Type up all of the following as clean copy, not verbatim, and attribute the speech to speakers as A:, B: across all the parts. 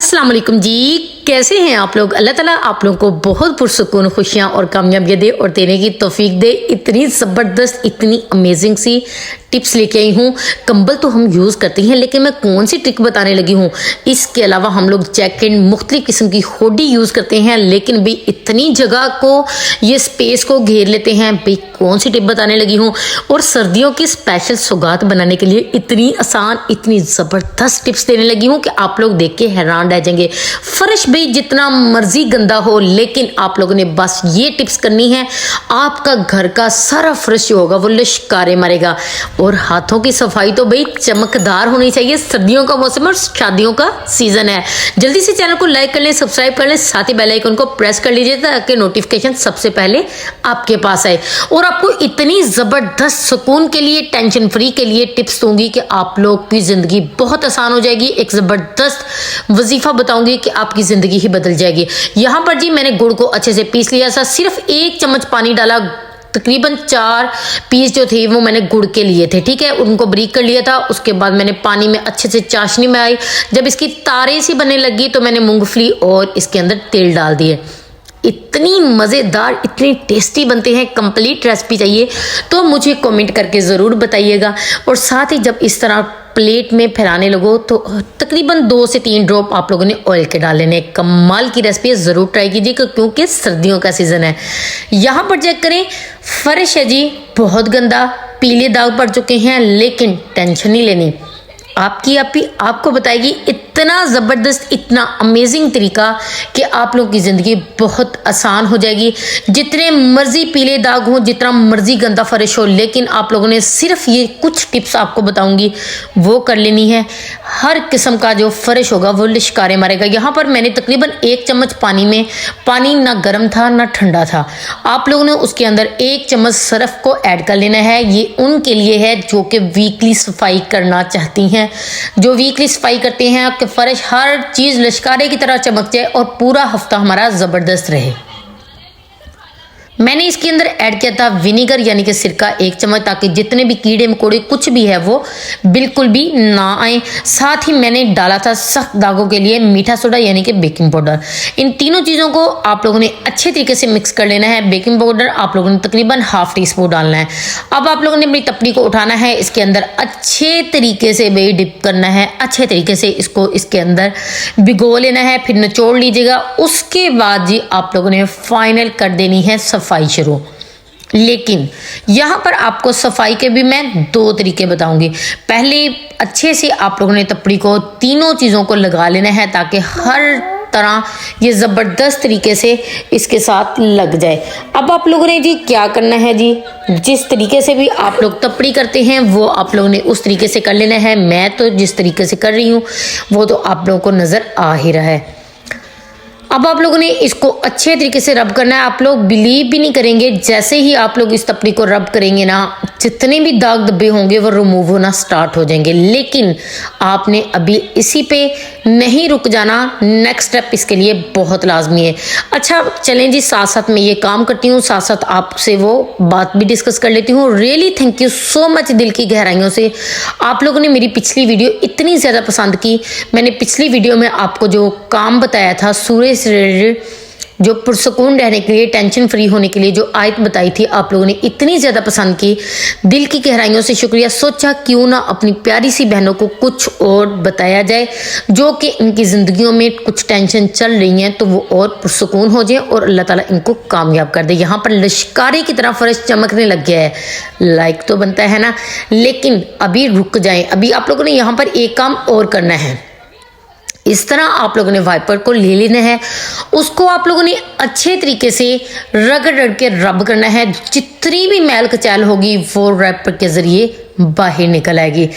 A: अस्सलाम वालेकुम जी, कैसे हैं आप लोग। अल्लाह ताला आप लोगों को बहुत पुरसुकून खुशियाँ और कामयाबियाँ दे और देने की तौफीक दे। इतनी ज़बरदस्त इतनी अमेजिंग सी टिप्स लेके आई हूँ। कंबल तो हम यूज़ करते हैं, लेकिन मैं कौन सी ट्रिक बताने लगी हूँ। इसके अलावा हम लोग जैकेट मुख्तलिफ किस्म की हुडी यूज़ करते हैं, लेकिन भी इतनी जगह को ये स्पेस को घेर लेते हैं। भाई कौन सी टिप बताने लगी हूँ। और सर्दियों की स्पेशल सौगात बनाने के लिए इतनी आसान इतनी ज़बरदस्त टिप्स देने लगी हूँ कि आप लोग देख के हैरान रह जाएंगे। फर्श भाई जितना मर्जी गंदा हो, लेकिन आप लोगों ने बस ये टिप्स करनी है, आपका घर का सारा फर्श जो होगा वो लिशकारे मारेगा। और हाथों की सफाई तो भाई चमकदार होनी चाहिए। सर्दियों का मौसम और शादियों का सीजन है। जल्दी से चैनल को लाइक कर लें, सब्सक्राइब कर लें, साथ ही बेल आइकन को प्रेस कर लीजिए ताकि नोटिफिकेशन सबसे पहले आपके पास आए। और आपको इतनी जबरदस्त सुकून के लिए टेंशन फ्री के लिए टिप्स दूंगी कि आप लोग की जिंदगी बहुत आसान हो जाएगी। एक जबरदस्त वजीफा बताऊंगी कि आपकी जिंदगी ही बदल जाएगी। यहाँ पर जी मैंने गुड़ को अच्छे से पीस लिया था, सिर्फ 1 चम्मच पानी डाला। तकरीबन 4 पीस जो थे वो मैंने गुड़ के लिए थे, ठीक है, उनको ब्रीक कर लिया था। उसके बाद मैंने पानी में अच्छे से चाशनी में आई। जब इसकी तारे सी बनने लगी तो मैंने मूंगफली और इसके अंदर तेल डाल दिए। इतनी मज़ेदार इतनी टेस्टी बनते हैं। कंप्लीट रेसिपी चाहिए तो मुझे कमेंट करके ज़रूर बताइएगा। और साथ ही जब इस तरह प्लेट में फैलाने लगो तो तकरीबन 2 से 3 ड्रॉप आप लोगों ने ऑयल के डाल लेने। कमाल की रेसिपी ज़रूर ट्राई कीजिएगा क्योंकि सर्दियों का सीज़न है। यहाँ पर चेक करें, फर्श है जी बहुत गंदा, पीले दाग पड़ चुके हैं, लेकिन टेंशन नहीं लेनी। आपकी आपी आपको बताएगी इतना ज़बरदस्त इतना अमेजिंग तरीका कि आप लोगों की ज़िंदगी बहुत आसान हो जाएगी। जितने मर्जी पीले दाग हो, जितना मर्जी गंदा फर्श हो, लेकिन आप लोगों ने सिर्फ ये कुछ टिप्स आपको बताऊंगी वो कर लेनी है। हर किस्म का जो फर्श होगा वो लिशकारे मारेगा। यहाँ पर मैंने तकरीबन 1 चम्मच पानी में, पानी ना गर्म था ना ठंडा था, आप लोगों ने उसके अंदर 1 चम्मच सर्फ को ऐड कर लेना है। ये उनके लिए है जो कि वीकली सफाई करना चाहती हैं, जो वीकली सफाई करते हैं कि फर्श हर चीज लिशकारे की तरह चमक जाए और पूरा हफ्ता हमारा जबरदस्त रहे। मैंने इसके अंदर ऐड किया था विनेगर यानी कि सिरका 1 चम्मच, ताकि जितने भी कीड़े मकोड़े कुछ भी है वो बिल्कुल भी ना आए। साथ ही मैंने डाला था सख्त दागों के लिए मीठा सोडा यानी कि बेकिंग पाउडर। इन तीनों चीज़ों को आप लोगों ने अच्छे तरीके से मिक्स कर लेना है। बेकिंग पाउडर आप लोगों ने तकरीबन ½ टीस्पून डालना है। अब आप लोगों ने अपनी तपड़ी को उठाना है, इसके अंदर अच्छे तरीके से बे डिप करना है, अच्छे तरीके से इसको इसके अंदर भिगो लेना है, फिर निचोड़ लीजिएगा। उसके बाद जी आप लोगों ने फाइनल कर देनी है सफाई शुरू। लेकिन यहाँ पर आपको सफाई के भी मैं 2 तरीके बताऊंगी। पहले अच्छे से आप लोगों ने तपड़ी को तीनों चीज़ों को लगा लेना है ताकि हर तरह ये ज़बरदस्त तरीके से इसके साथ लग जाए। अब आप लोगों ने जी क्या करना है जी, जिस तरीके से भी आप लोग तपड़ी करते हैं वो आप लोगों ने उस तरीके से कर लेना है। मैं तो जिस तरीके से कर रही हूँ वो तो आप लोगों को नज़र आ ही रहा है। अब आप लोगों ने इसको अच्छे तरीके से रब करना है। आप लोग बिलीव भी नहीं करेंगे, जैसे ही आप लोग इस तपड़ी को रब करेंगे ना, जितने भी दाग धब्बे होंगे वो रिमूव होना स्टार्ट हो जाएंगे। लेकिन आपने अभी इसी पे नहीं रुक जाना, नेक्स्ट स्टेप इसके लिए बहुत लाजमी है। अच्छा चलें जी, साथ साथ मैं ये काम करती हूँ, साथ साथ आपसे वो बात भी डिस्कस कर लेती हूँ। Really thank you so much दिल की गहराइयों से। आप लोगों ने मेरी पिछली वीडियो इतनी ज़्यादा पसंद की। मैंने पिछली वीडियो में आपको जो काम बताया था सूर्य से रिलेटेड, जो पुरसुकून रहने के लिए टेंशन फ्री होने के लिए जो आयत बताई थी, आप लोगों ने इतनी ज़्यादा पसंद की। दिल की गहराइयों से शुक्रिया। सोचा क्यों ना अपनी प्यारी सी बहनों को कुछ और बताया जाए जो कि इनकी ज़िंदगियों में कुछ टेंशन चल रही हैं तो वो और पुरसुकून हो जाए और अल्लाह ताला इनको कामयाब कर दे। यहाँ पर लिशकारे की तरह फर्श चमकने लग गया है। लाइक तो बनता है ना, लेकिन अभी रुक जाएं। अभी आप लोगों ने यहाँ पर एक काम और करना है। इस तरह आप लोगों ने वाइपर को ले लेना है, उसको आप लोगों ने अच्छे तरीके से रगड़ के रब करना है। जितनी भी मैल कचैल होगी वो रैपर के ज़रिए बाहर निकल आएगी।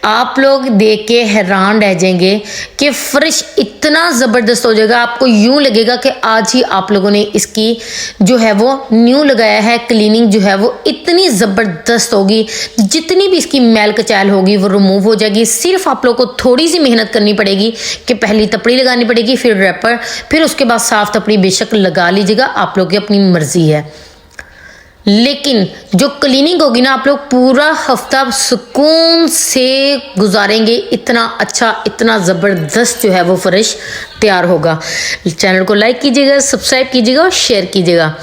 A: आप लोग देख के हैरान रह जाएंगे कि फर्श इतना ज़बरदस्त हो जाएगा। आपको यूं लगेगा कि आज ही आप लोगों ने इसकी जो है वो न्यू लगाया है। क्लीनिंग जो है वो इतनी ज़बरदस्त होगी, जितनी भी इसकी मैल कचैल होगी वो रिमूव हो जाएगी। सिर्फ आप लोग को थोड़ी सी मेहनत करनी पड़ेगी कि पहली तपड़ी लगानी पड़ेगी, फिर रैपर, फिर उसके बाद साफ तपड़ी बेशक लगा लीजिएगा, आप लोग की अपनी मर्जी है। लेकिन जो क्लीनिंग होगी ना, आप लोग पूरा हफ्ता सुकून से गुजारेंगे। इतना अच्छा, इतना ज़बरदस्त जो है वो फर्श तैयार होगा। चैनल को लाइक कीजिएगा, सब्सक्राइब कीजिएगा और शेयर कीजिएगा।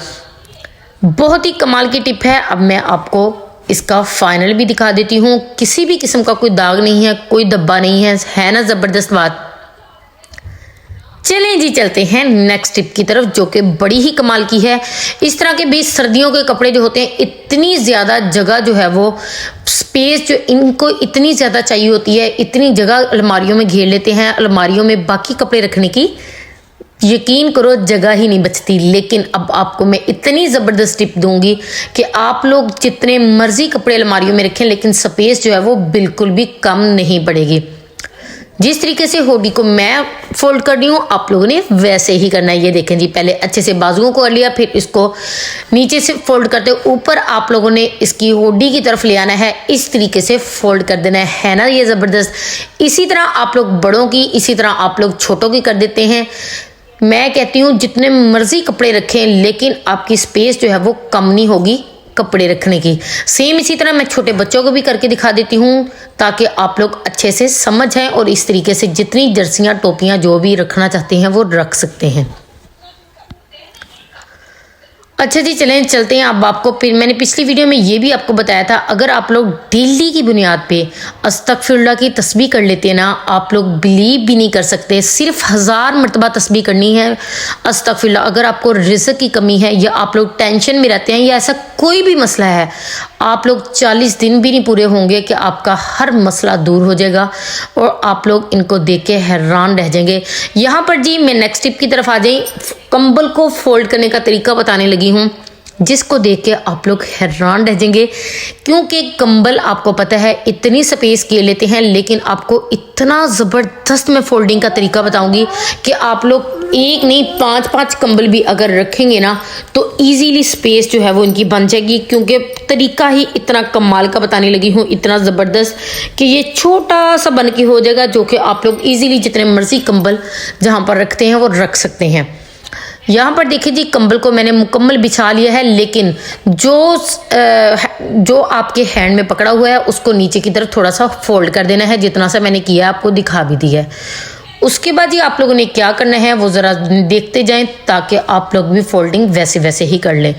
A: बहुत ही कमाल की टिप है। अब मैं आपको इसका फाइनल भी दिखा देती हूँ। किसी भी किस्म का कोई दाग नहीं है, कोई धब्बा नहीं है ना ज़बरदस्त बात। चलें जी, चलते हैं नेक्स्ट टिप की तरफ, जो कि बड़ी ही कमाल की है। इस तरह के भी सर्दियों के कपड़े जो होते हैं, इतनी ज़्यादा जगह जो है वो स्पेस जो इनको इतनी ज़्यादा चाहिए होती है, इतनी जगह अलमारियों में घेर लेते हैं। अलमारियों में बाकी कपड़े रखने की यकीन करो जगह ही नहीं बचती। लेकिन अब आपको मैं इतनी ज़बरदस्त टिप दूंगी कि आप लोग जितने मर्जी कपड़े अलमारियों में रखें, लेकिन स्पेस जो है वो बिल्कुल भी कम नहीं पड़ेगी। जिस तरीके से होडी को मैं फोल्ड कर रही हूँ, आप लोगों ने वैसे ही करना है। ये देखें जी, पहले अच्छे से बाजुओं को कर लिया, फिर इसको नीचे से फोल्ड करते ऊपर आप लोगों ने इसकी होडी की तरफ ले आना है। इस तरीके से फोल्ड कर देना है ना, ये ज़बरदस्त। इसी तरह आप लोग बड़ों की, इसी तरह आप लोग छोटों की कर देते हैं। मैं कहती हूँ जितने मर्जी कपड़े रखें, लेकिन आपकी स्पेस जो है वो कम नहीं होगी कपड़े रखने की। सेम इसी तरह मैं छोटे बच्चों को भी करके दिखा देती हूँ, ताकि आप लोग अच्छे से समझ जाएं और इस तरीके से जितनी जर्सियाँ, टोपियाँ जो भी रखना चाहते हैं वो रख सकते हैं। अच्छा जी, चलें चलते हैं। अब आपको फिर मैंने पिछली वीडियो में ये भी आपको बताया था, अगर आप लोग डेली की बुनियाद पे अस्तगफिरुल्लाह की तस्बीह कर लेते हैं ना, आप लोग बिलीव भी नहीं कर सकते। सिर्फ 1000 मरतबा तस्बीह करनी है अस्तगफिरुल्लाह। अगर आपको रिज़्क की कमी है, या आप लोग टेंशन में रहते हैं, या ऐसा कोई भी मसला है, आप लोग 40 दिन भी नहीं पूरे होंगे कि आपका हर मसला दूर हो जाएगा और आप लोग इनको देख के हैरान रह जाएंगे। यहाँ पर जी मैं नेक्स्ट टिप की तरफ आ जाए। कंबल को फोल्ड करने का तरीका बताने लगी हूँ, जिसको देख के आप लोग हैरान रह जाएंगे। क्योंकि कंबल आपको पता है इतनी स्पेस के लेते हैं, लेकिन आपको इतना ज़बरदस्त मैं फोल्डिंग का तरीका बताऊंगी कि आप लोग एक नहीं 5-5 कंबल भी अगर रखेंगे ना, तो इजीली स्पेस जो है वो इनकी बन जाएगी। क्योंकि तरीका ही इतना कमाल का बताने लगी हूँ, इतना ज़बरदस्त कि ये छोटा सा बन के हो जाएगा, जो कि आप लोग इजीली जितने मर्जी कंबल जहाँ पर रखते हैं वो रख सकते हैं। यहाँ पर देखिए जी, कंबल को मैंने मुकम्मल बिछा लिया है, लेकिन जो आपके हैंड में पकड़ा हुआ है उसको नीचे की तरफ थोड़ा सा फोल्ड कर देना है। जितना सा मैंने किया आपको दिखा भी दिया है। उसके बाद जी आप लोगों ने क्या करना है वो ज़रा देखते जाएं, ताकि आप लोग भी फोल्डिंग वैसे वैसे ही कर लें।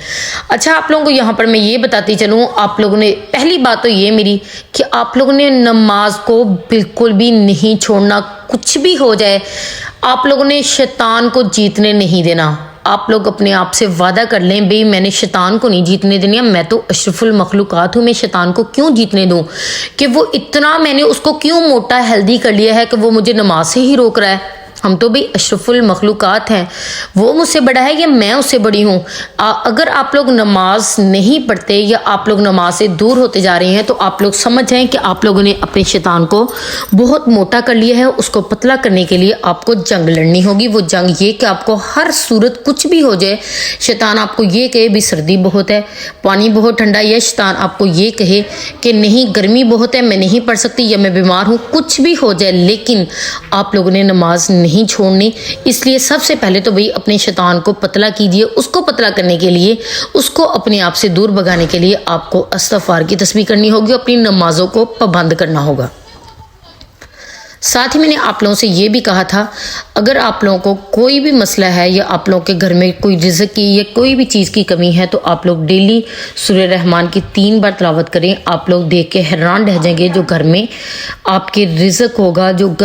A: अच्छा, आप लोगों को यहाँ पर मैं ये बताती चलूँ, आप लोगों ने पहली बात तो ये मेरी कि आप लोगों ने नमाज को बिल्कुल भी नहीं छोड़ना। कुछ भी हो जाए, आप लोगों ने शैतान को जीतने नहीं देना। आप लोग अपने आप से वादा कर लें, भाई मैंने शैतान को नहीं जीतने देना। मैं तो अशरफुल मखलूकात हूँ, मैं शैतान को क्यों जीतने दूँ? कि वो इतना, मैंने उसको क्यों मोटा हेल्दी कर लिया है कि वो मुझे नमाज से ही रोक रहा है? हम तो भाई अशरफुल मखलूकात हैं। वो मुझसे बड़ा है या मैं उससे बड़ी हूँ? अगर आप लोग नमाज नहीं पढ़ते या आप लोग नमाज से दूर होते जा रहे हैं, तो आप लोग समझ जाएं कि आप लोगों ने अपने शैतान को बहुत मोटा कर लिया है। उसको पतला करने के लिए आपको जंग लड़नी होगी। वो जंग ये कि आपको हर सूरत कुछ भी हो जाए, शैतान आपको ये कहे भी सर्दी बहुत है, पानी बहुत ठंडा, या शैतान आपको ये कहे कि नहीं गर्मी बहुत है, मैं नहीं पढ़ सकती, या मैं बीमार हूँ, कुछ भी हो जाए, लेकिन आप लोगों ने नमाज नहीं छोड़नी। इसलिए सबसे पहले तो भाई अपने शैतान को पतला कीजिए। उसको पतला करने के लिए, उसको अपने आप से दूर भगाने के लिए आपको इस्तिग़फ़ार की तस्बीह करनी होगी, अपनी नमाजों को पाबंद करना होगा। साथ ही मैंने आप लोगों से ये भी कहा था, अगर आप लोगों को कोई भी मसला है या आप लोगों के घर में कोई रिज़्क़ की या कोई भी चीज़ की कमी है, तो आप लोग डेली सूरह रहमान की 3 बार तिलावत करें। आप लोग देख के हैरान रह जाएंगे, जो घर में आपके रिज़्क़ होगा, जो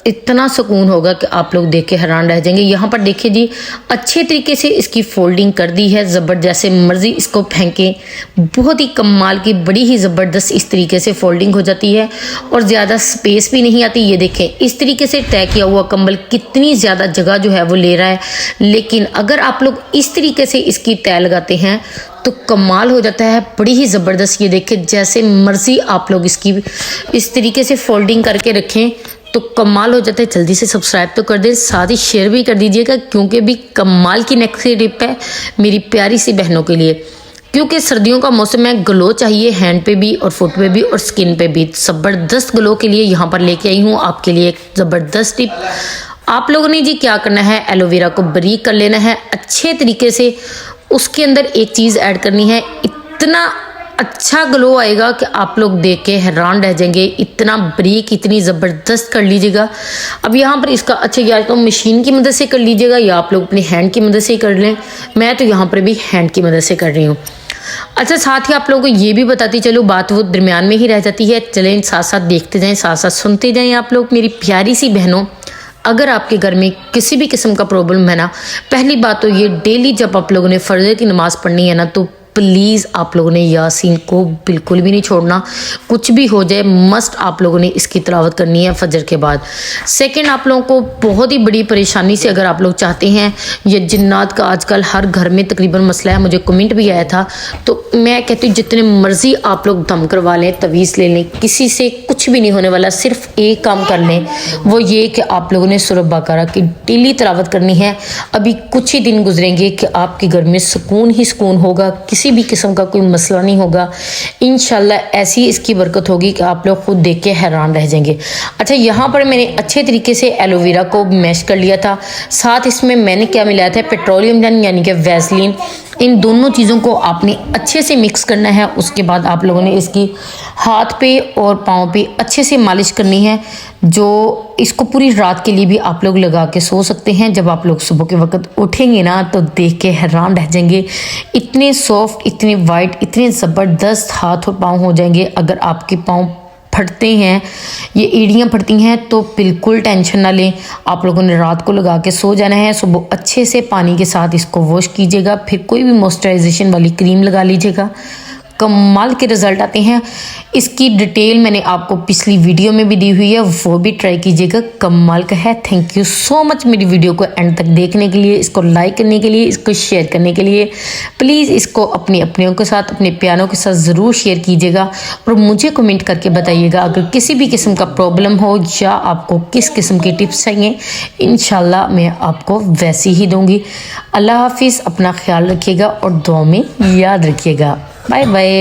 A: इतना सुकून होगा कि आप लोग देख के हैरान रह जाएंगे। यहाँ पर देखिए जी, अच्छे तरीके से इसकी फोल्डिंग कर दी है। जैसे मर्जी इसको फेंकें, बहुत ही कमाल की, बड़ी ही ज़बरदस्त इस तरीके से फोल्डिंग हो जाती है और ज़्यादा स्पेस भी नहीं आती। ये देखें, इस तरीके से तय किया हुआ कंबल कितनी ज़्यादा जगह जो है वो ले रहा है। लेकिन अगर आप लोग इस तरीके से इसकी तय लगाते हैं तो कमाल हो जाता है, बड़ी ही ज़बरदस्त। ये देखें, जैसे मर्जी आप लोग इसकी इस तरीके से फोल्डिंग करके रखें तो कमाल हो जाता है। जल्दी से सब्सक्राइब तो कर दें, साथ ही शेयर भी कर दीजिएगा, क्योंकि भी कमाल की नेक्स्ट टिप है मेरी प्यारी सी बहनों के लिए। क्योंकि सर्दियों का मौसम है, ग्लो चाहिए हैंड पे भी और फुट पे भी और स्किन पे भी। ज़बरदस्त ग्लो के लिए यहाँ पर लेके आई हूँ आपके लिए एक ज़बरदस्त टिप। आप लोगों ने जी क्या करना है, एलोवेरा को बारीक कर लेना है अच्छे तरीके से। उसके अंदर एक चीज़ ऐड करनी है, इतना अच्छा ग्लो आएगा कि आप लोग देख के हैरान रह जाएंगे। इतना बारीक, इतनी ज़बरदस्त कर लीजिएगा। अब यहाँ पर इसका अच्छा या तो मशीन की मदद से कर लीजिएगा या आप लोग अपने हैंड की मदद से कर लें। मैं तो यहाँ पर भी हैंड की मदद से कर रही हूँ। अच्छा, साथ ही आप लोगों को ये भी बताती चलो, बात वो दरमियान में ही रह जाती है। चलें साथ साथ देखते जाएं, साथ साथ सुनते जाएं। आप लोग मेरी प्यारी सी बहनों, अगर आपके घर में किसी भी किस्म का प्रॉब्लम है ना, पहली बात तो ये, डेली जब आप लोगों ने फर्ज की नमाज़ पढ़नी है ना, तो प्लीज़ आप लोगों ने यासीन को बिल्कुल भी नहीं छोड़ना। कुछ भी हो जाए, मस्ट आप लोगों ने इसकी तिलावत करनी है फजर के बाद। सेकंड, आप लोगों को बहुत ही बड़ी परेशानी से अगर आप लोग चाहते हैं, ये जिन्नात का आजकल हर घर में तकरीबन मसला है, मुझे कमेंट भी आया था, तो मैं कहती हूँ जितने मर्जी आप लोग दम करवा लें, तवीज़ ले लें, किसी से कुछ भी नहीं होने वाला। सिर्फ एक काम कर लें, वो ये कि आप लोगों ने सूरह बकरा की डेली तिलावत करनी है। अभी कुछ ही दिन गुजरेंगे कि आपके घर में सुकून ही सुकून होगा, किसी भी किस्म का कोई मसला नहीं होगा। इंशाल्लाह ऐसी इसकी बरकत होगी कि आप लोग खुद देख के हैरान रह जाएंगे। अच्छा, यहाँ पर मैंने अच्छे तरीके से एलोवेरा को मैश कर लिया था। साथ इसमें मैंने क्या मिलाया था, पेट्रोलियम जेल यानी कि वैसलीन। इन दोनों चीज़ों को आपने अच्छे से मिक्स करना है। उसके बाद आप लोगों ने इसकी हाथ पे और पाँव पे अच्छे से मालिश करनी है। जो इसको पूरी रात के लिए भी आप लोग लगा के सो सकते हैं। जब आप लोग सुबह के वक्त उठेंगे ना, तो देख के हैरान रह जाएंगे। इतने सॉफ्ट, इतने वाइट, इतने ज़बरदस्त हाथ और पाँव हो जाएंगे। अगर आपके पाँव फटते हैं, ये एड़ियाँ फटती हैं, तो बिल्कुल टेंशन ना लें। आप लोगों ने रात को लगा के सो जाना है। सुबह अच्छे से पानी के साथ इसको वॉश कीजिएगा, फिर कोई भी मॉइस्चराइजेशन वाली क्रीम लगा लीजिएगा। कमाल के रिजल्ट आते हैं। इसकी डिटेल मैंने आपको पिछली वीडियो में भी दी हुई है, वो भी ट्राई कीजिएगा, कमाल का है। थैंक यू सो मच मेरी वीडियो को एंड तक देखने के लिए, इसको लाइक करने के लिए, इसको शेयर करने के लिए। प्लीज़ इसको अपनों के साथ, अपने प्यारों के साथ ज़रूर शेयर कीजिएगा और मुझे कमेंट करके बताइएगा अगर किसी भी किस्म का प्रॉब्लम हो या आपको किस किस्म की टिप्स चाहिए। इंशाल्लाह मैं आपको वैसी ही दूँगी। अल्लाह हाफिज़, अपना ख्याल रखिएगा और दुआ में याद रखिएगा। Bye bye.